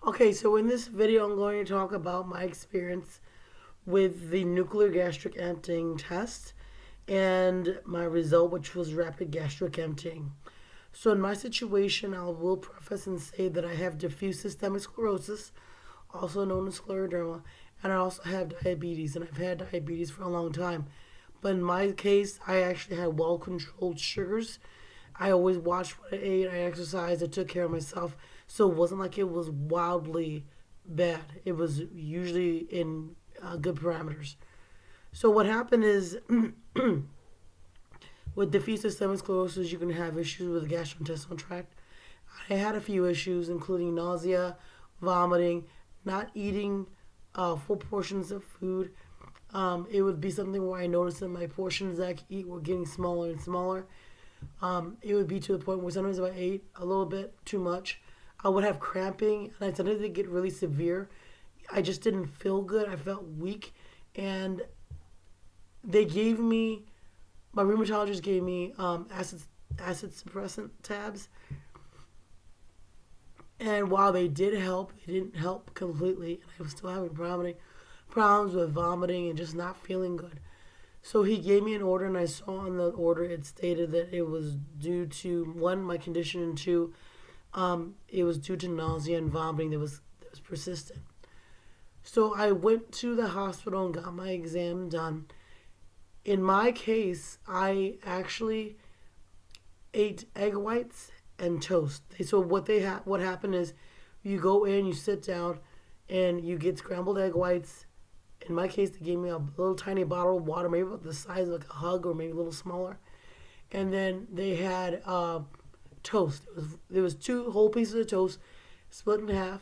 Okay, so in this video, I'm going to talk about my experience with the nuclear gastric emptying test and my result, which was rapid gastric emptying. So, in my situation, I will preface and say that I have diffuse systemic sclerosis, also known as scleroderma, and I also have diabetes, and I've had diabetes for a long time. But in my case, I actually had well controlled sugars. I always watched what I ate, I exercised, I took care of myself. So it wasn't like it was wildly bad. It was usually in good parameters. So what happened is with diffuse systemic sclerosis, you can have issues with the gastrointestinal tract. I had a few issues, including nausea, vomiting, not eating full portions of food. It would be something where I noticed that my portions that I could eat were getting smaller and smaller. It would be to the point where sometimes if I ate a little bit too much, I would have cramping, and I sometimes it get really severe. I just didn't feel good. I felt weak, and they gave me my rheumatologist gave me acid suppressant tabs, and while they did help, they didn't help completely, and I was still having problems with vomiting and just not feeling good. So he gave me an order, and I saw on the order it stated that it was due to one, my condition, and two, it was due to nausea and vomiting that was persistent. So I went to the hospital and got my exam done. In my case, I actually ate egg whites and toast. So what happened is, you go in, you sit down, and you get scrambled egg whites. In my case, they gave me a little tiny bottle of water, maybe about the size of like a hug or maybe a little smaller. And then they had toast. There was two whole pieces of toast, split in half,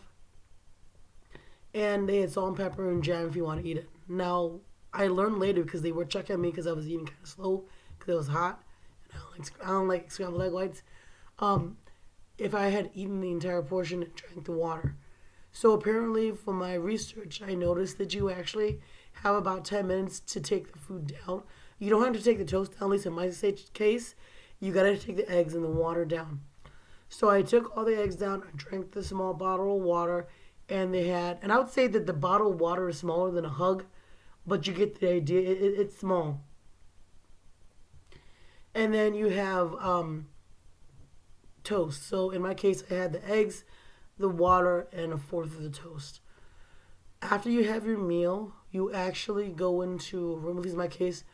and they had salt and pepper and jam if you want to eat it. Now, I learned later because they were checking me because I was eating kind of slow because it was hot, and I don't like scrambled egg whites. Um, if I had eaten the entire portion and drank the water. So apparently, from my research, I noticed that you actually have about 10 minutes to take the food down. You don't have to take the toast down, at least in my case. You gotta take the eggs and the water down. So I took all the eggs down, I drank the small bottle of water, and I would say that the bottle of water is smaller than a hug, but you get the idea. It's small. And then you have toast. So in my case, I had the eggs, the water, and a fourth of the toast. After you have your meal, you actually go into a room. At least in my case,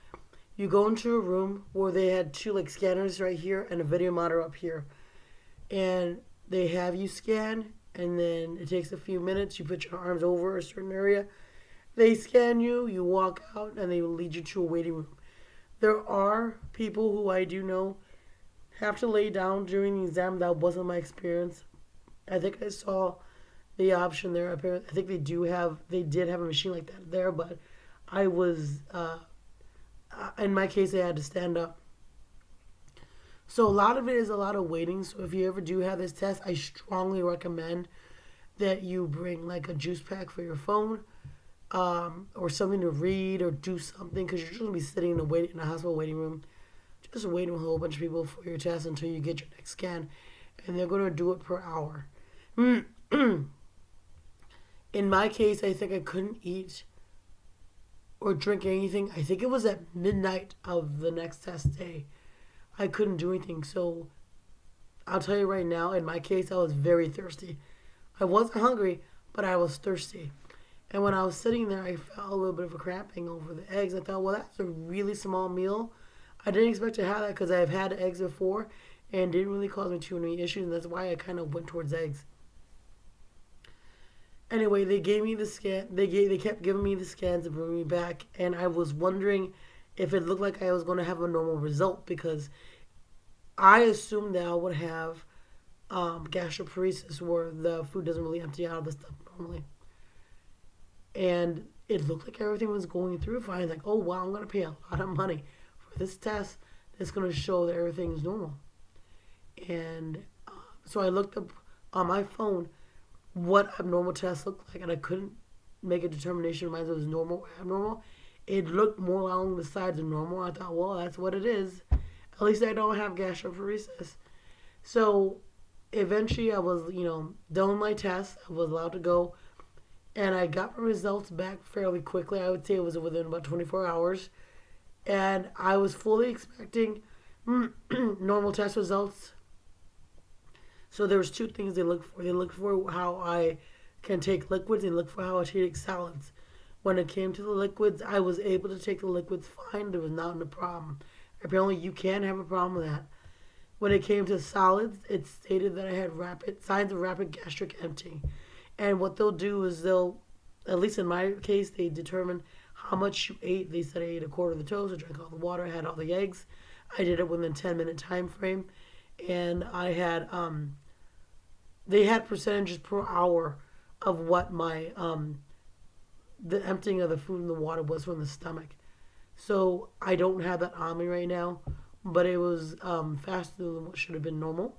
you go into a room where they had two like scanners right here and a video monitor up here, and they have you scan. And then it takes a few minutes. You put your arms over a certain area. They scan you. You walk out, and they will lead you to a waiting room. There are people who I do know have to lay down during the exam. That wasn't my experience. I think I saw the option there. Apparently, I think they did have a machine like that there, but I was, in my case, I had to stand up. So a lot of it is a lot of waiting. So if you ever do have this test, I strongly recommend that you bring like a juice pack for your phone, or something to read or do something, because you're just gonna be sitting in a hospital waiting room, just waiting with a whole bunch of people for your test until you get your next scan, and they're gonna do it per hour. In my case, I think I couldn't eat or drink anything. I think it was at midnight of the next test day. I couldn't do anything. So I'll tell you right now, in my case, I was very thirsty. I wasn't hungry, but I was thirsty. And when I was sitting there, I felt a little bit of a cramping over the eggs. I thought, well, that's a really small meal. I didn't expect to have that because I've had eggs before and it didn't really cause me too many issues. And that's why I kind of went towards eggs. Anyway, they gave me the scan. They kept giving me the scans and bringing me back, and I was wondering if it looked like I was going to have a normal result, because I assumed that I would have gastroparesis, where the food doesn't really empty out of the stomach normally. And it looked like everything was going through fine. Like, oh wow, I'm going to pay a lot of money for this test that's going to show that everything is normal. And so I looked up on my phone what abnormal tests look like, and I couldn't make a determination of whether it was normal or abnormal. It looked more along the sides of normal. I thought, well, that's what it is. At least I don't have gastroparesis. So Eventually, I was, done with my test. I was allowed to go, and I got my results back fairly quickly. I would say it was within about 24 hours. And I was fully expecting normal test results. So there was two things they look for. They look for how I can take liquids and look for how I take solids. When it came to the liquids, I was able to take the liquids fine. There was not a problem. Apparently, you can have a problem with that. When it came to solids, it stated that I had rapid signs of rapid gastric emptying. And what they'll do is they'll, at least in my case, they determine how much you ate. They said I ate a quarter of the toast, I drank all the water, I had all the eggs. I did it within a 10-minute time frame, and I had they had percentages per hour of what my the emptying of the food and the water was from the stomach. So I don't have that on me right now, but it was faster than what should have been normal.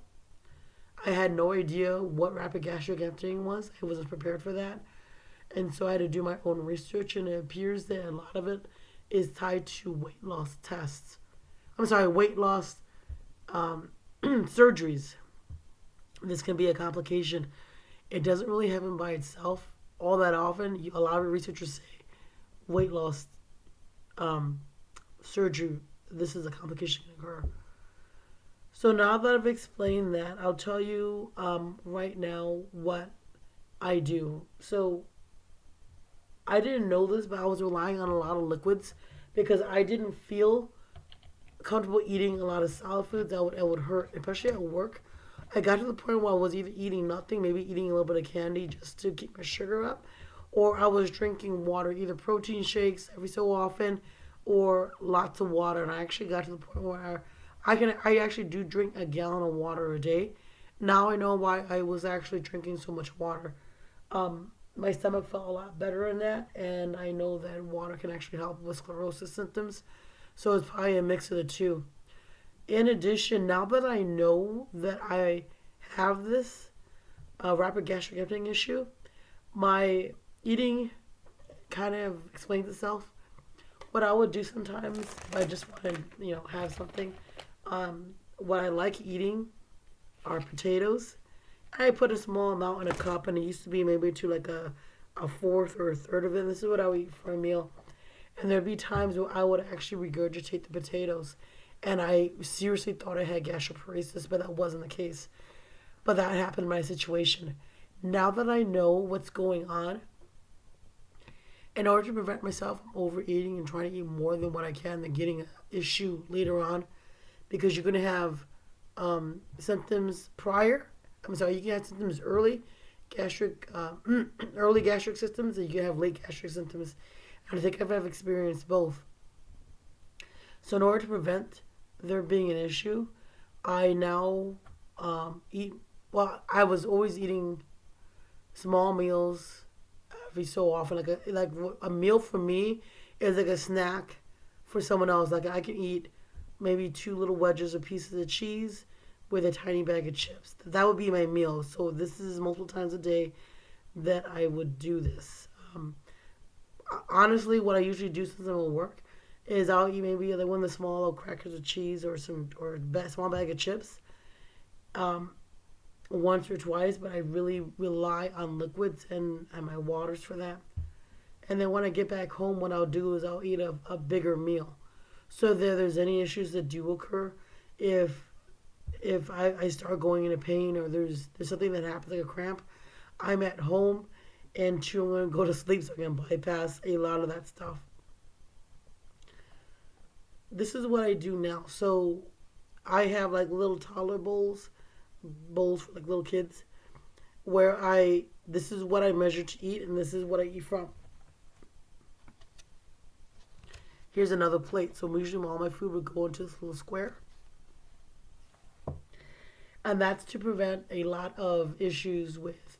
I had no idea what rapid gastric emptying was. I wasn't prepared for that. And so I had to do my own research, and it appears that a lot of it is tied to weight loss tests. I'm sorry, weight loss surgeries. This can be a complication. It doesn't really happen by itself all that often. A lot of researchers say weight loss surgery, this is a complication can occur. So now that I've explained that, I'll tell you right now what I do. So I didn't know this, but I was relying on a lot of liquids because I didn't feel comfortable eating a lot of solid foods. That would hurt, especially at work. I got to the point where I was either eating nothing, maybe eating a little bit of candy just to keep my sugar up, or I was drinking water, either protein shakes every so often, or lots of water. And I actually got to the point where I actually do drink a gallon of water a day. Now I know why I was actually drinking so much water. My stomach felt a lot better in that, and I know that water can actually help with sclerosis symptoms. So it's probably a mix of the two. In addition, now that I know that I have this rapid gastric emptying issue, my eating kind of explains itself. What I would do sometimes if I just want to, have something, what I like eating are potatoes. I put a small amount in a cup, and it used to be maybe to like a fourth or a third of it. This is what I would eat for a meal. And there'd be times where I would actually regurgitate the potatoes. And I seriously thought I had gastroparesis, but that wasn't the case. But that happened in my situation. Now that I know what's going on, in order to prevent myself from overeating and trying to eat more than what I can and getting an issue later on, because you're going to have symptoms prior. You can have symptoms early, early gastric symptoms, and you can have late gastric symptoms. And I think I've experienced both. So in order to prevent there being an issue, I now eat. Well, I was always eating small meals every so often. Like a meal for me is like a snack for someone else. Like I can eat maybe 2 little wedges or pieces of cheese with a tiny bag of chips. That would be my meal. So this is multiple times a day that I would do this. Honestly, what I usually do since I'm at work is I'll eat maybe like one of the small little crackers with cheese or a small bag of chips once or twice, but I really rely on liquids and my waters for that. And then when I get back home, what I'll do is I'll eat a bigger meal. So if there's any issues that do occur, if I start going into pain or there's something that happens like a cramp, I'm at home and I'm going to go to sleep so I can bypass a lot of that stuff. This is what I do now. So I have like little toddler bowls for like little kids, where this is what I measure to eat and this is what I eat from. Here's another plate. So usually all my food would go into this little square. And that's to prevent a lot of issues with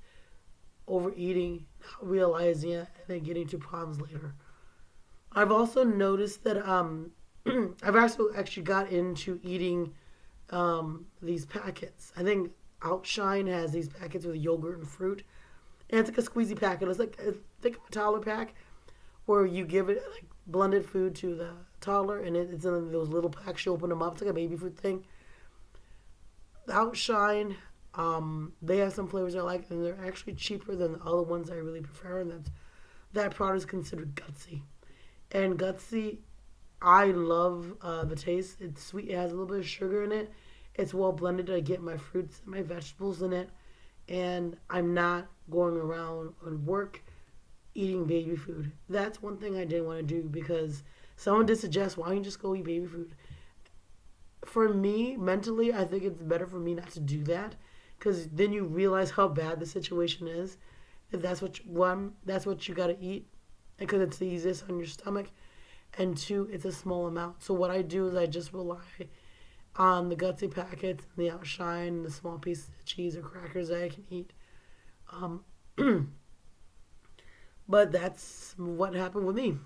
overeating, not realizing it, and then getting to problems later. I've also noticed that I've also actually got into eating these packets. I think Outshine has these packets with yogurt and fruit. And it's like a squeezy packet. It's like think of a toddler pack where you give it like blended food to the toddler, and it's in those little packs. You open them up. It's like a baby food thing. The Outshine They have some flavors I like, and they're actually cheaper than the other ones I really prefer, and that product is considered Gutsy. And Gutsy, I love the taste. It's sweet. It has a little bit of sugar in it. It's well blended. I get my fruits and my vegetables in it, and I'm not going around on work eating baby food. That's one thing I didn't want to do because someone did suggest, why don't you just go eat baby food? For me, mentally, I think it's better for me not to do that because then you realize how bad the situation is. If that's what that's what you gotta eat because it's the easiest on your stomach, and two, it's a small amount. So what I do is I just rely on the Gutsy packets, and the Outshine, and the small pieces of cheese or crackers that I can eat. Um, but that's what happened with me.